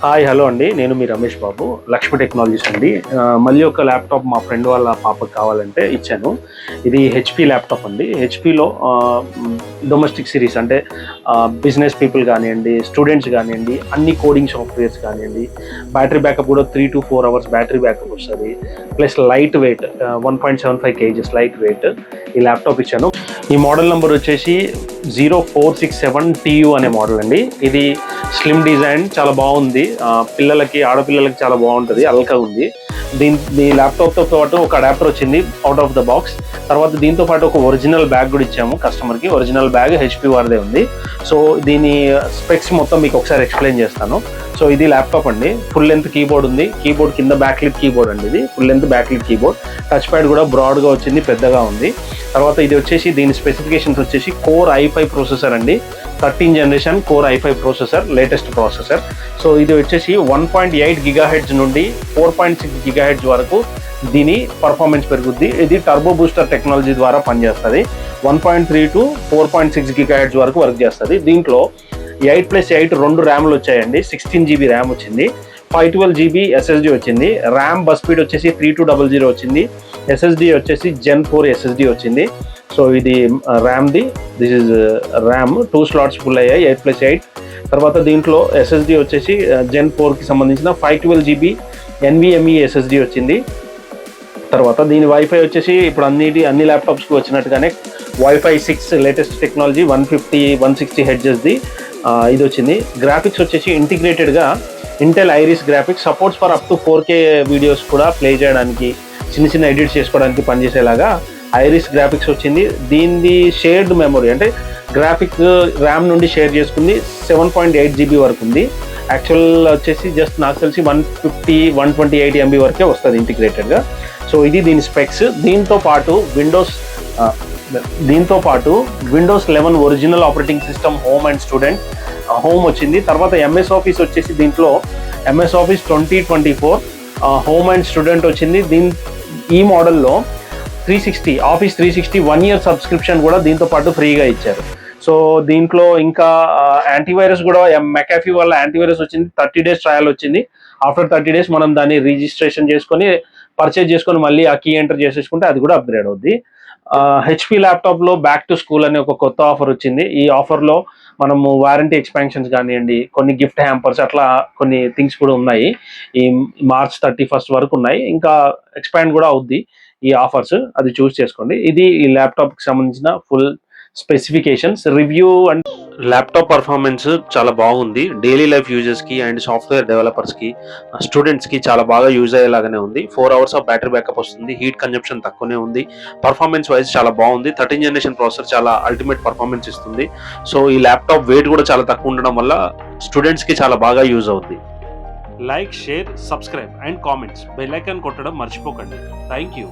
Hi hello అండి, నేను మీ Ramesh Babu, Lakshmi technologies అండి. మళ్ళీ ఒక ల్యాప్టాప్ మా ఫ్రెండ్ వాళ్ళ పాపకు కావాలంటే ఇచ్చాను. ఇది హెచ్పి ల్యాప్టాప్ అండి. హెచ్పిలో డొమెస్టిక్ సిరీస్ అంటే బిజినెస్ పీపుల్ కానివ్వండి, స్టూడెంట్స్ కానివ్వండి, అన్ని కోడింగ్ సాఫ్ట్వేర్స్ కానివ్వండి, బ్యాటరీ బ్యాకప్ కూడా 3 to 4 hours బ్యాటరీ బ్యాకప్ వస్తుంది. Plus light weight 1.75 kgs light weight ఈ ల్యాప్టాప్ ఇచ్చాను. ఈ మోడల్ నెంబర్ వచ్చేసి 0467TU అనే మోడల్ అండి. ఇది స్లిమ్ డిజైన్, చాలా బాగుంది. పిల్లలకి, ఆడపిల్లలకి చాలా బాగుంటుంది, అల్కా ఉంది. దీని ల్యాప్టాప్తో పాటు ఒక అడాప్టర్ వచ్చింది అవుట్ ఆఫ్ ద బాక్స్. తర్వాత దీంతో పాటు ఒక ఒరిజినల్ బ్యాగ్ కూడా ఇచ్చాము కస్టమర్కి. ఒరిజినల్ బ్యాగ్ హెచ్పి వారిదే ఉంది. సో దీని స్పెక్స్ మొత్తం మీకు ఒకసారి ఎక్స్ప్లెయిన్ చేస్తాను. సో ఇది ల్యాప్టాప్ అండి. ఫుల్ లెంత్ కీబోర్డ్ ఉంది. కీబోర్డ్ కింద బ్యాక్లిట్ కీబోర్డ్ అండి. ఇది full length backlit keyboard. Touch pad కూడా బ్రాడ్గా వచ్చింది, పెద్దగా ఉంది. తర్వాత ఇది వచ్చేసి దీని స్పెసిఫికేషన్స్ వచ్చేసి కోర్ i5 ప్రాసెసర్ అండి. 13th generation core i5 processor, latest processor. So ఇది వచ్చేసి 1.8 GHz నుండి 4.6 GHz వరకు దీని పర్ఫార్మెన్స్ పెరుగుద్ది. ఇది టర్బో బూస్టర్ టెక్నాలజీ ద్వారా పనిచేస్తుంది. 1.3 to 4.6 GHz వరకు వర్క్ చేస్తుంది. దీంట్లో 8+8 2 ర్యామ్లు వచ్చాయండి. 16 GB ర్యామ్ వచ్చింది, 512 GB SSD వచ్చింది. ర్యామ్ బస్ స్పీడ్ వచ్చేసి 3200 వచ్చింది. SSD వచ్చేసి Gen 4 SSD వచ్చింది. సో ఇది ర్యామ్ది. This is RAM 2 slots full అయ్యాయి, 8+8. తర్వాత దీంట్లో SSD వచ్చేసి Gen 4కి సంబంధించిన 512 GB NVMe SSD వచ్చింది. తర్వాత దీని వైఫై వచ్చేసి ఇప్పుడు అన్ని ల్యాప్టాప్స్కి వచ్చినట్టుగానే వైఫై 6 లేటెస్ట్ టెక్నాలజీ 150-160 హెడ్జెస్ది ఇది వచ్చింది. గ్రాఫిక్స్ వచ్చేసి ఇంటిగ్రేటెడ్గా Intel Iris graphics, supports for up to 4K videos కూడా ప్లే చేయడానికి, చిన్న ఎడిట్స్ చేసుకోవడానికి పనిచేసేలాగా ఐరిస్ గ్రాఫిక్స్ వచ్చింది. దీనిది షేర్డ్ మెమొరీ అంటే గ్రాఫిక్ ర్యామ్ నుండి షేర్ చేసుకుంది 7.8 GB వరకు ఉంది. యాక్చువల్ వచ్చేసి జస్ట్ నాకు తెలిసి 150-128 MB వరకే వస్తుంది ఇంటిగ్రేటెడ్గా. సో ఇది దీని స్పెక్స్. దీంతో పాటు Windows 11 original operating system home and student home వచ్చింది. తర్వాత MS ఆఫీస్ వచ్చేసి దీంట్లో MS office 2024 home and student వచ్చింది. ఈ మోడల్లో 360 ఆఫీస్ 360 1 year సబ్స్క్రిప్షన్ కూడా దీంతో పాటు ఫ్రీగా ఇచ్చారు. సో దీంట్లో ఇంకా యాంటీవైరస్ కూడా మెకాఫీ వల్ల యాంటీవైరస్ వచ్చింది. 30 days ట్రయల్ వచ్చింది. ఆఫ్టర్ 30 days మనం దాన్ని రిజిస్ట్రేషన్ చేసుకొని పర్చేజ్ చేసుకొని మళ్ళీ ఆ కీ ఎంటర్ చేసేసుకుంటే అది కూడా అప్గ్రేడ్ అవుద్ది. హెచ్పి ల్యాప్టాప్లో బ్యాక్ టు స్కూల్ అనే ఒక కొత్త ఆఫర్ వచ్చింది. ఈ ఆఫర్లో మనము వారంటీ ఎక్స్పాన్షన్స్ కానివ్వండి, కొన్ని గిఫ్ట్ హ్యాంపర్స్, అట్లా కొన్ని థింగ్స్ కూడా ఉన్నాయి. ఈ March 31st వరకు ఉన్నాయి. ఇంకా ఎక్స్పాండ్ కూడా అవుద్ది ఈ ఆఫర్స్, అది చూస్ చేసుకోండి. ఇది ఈ ల్యాప్టాప్కి సంబంధించిన full specifications review. And laptop performance చాలా బాగుంది. డైలీ లైఫ్ యూజర్స్కి అండ్ సాఫ్ట్వేర్ డెవలపర్స్కి, స్టూడెంట్స్కి చాలా బాగా యూజ్ అయ్యేలాగానే ఉంది. 4 hours ఆఫ్ బ్యాటరీ బ్యాకప్ వస్తుంది. హీట్ కన్జంప్షన్ తక్కువనే ఉంది. పర్ఫార్మెన్స్ వైజ్ చాలా బాగుంది. 13th జనరేషన్ ప్రాసెసర్ చాలా అల్టిమేట్ పర్ఫార్మెన్స్ ఇస్తుంది. సో ఈ ల్యాప్టాప్ వెయిట్ కూడా చాలా తక్కువ ఉండడం వల్ల స్టూడెంట్స్కి చాలా బాగా యూజ్ అవుద్ది. Like, share, subscribe and comments, bell icon కొట్టడం మర్చిపోకండి. Thank you.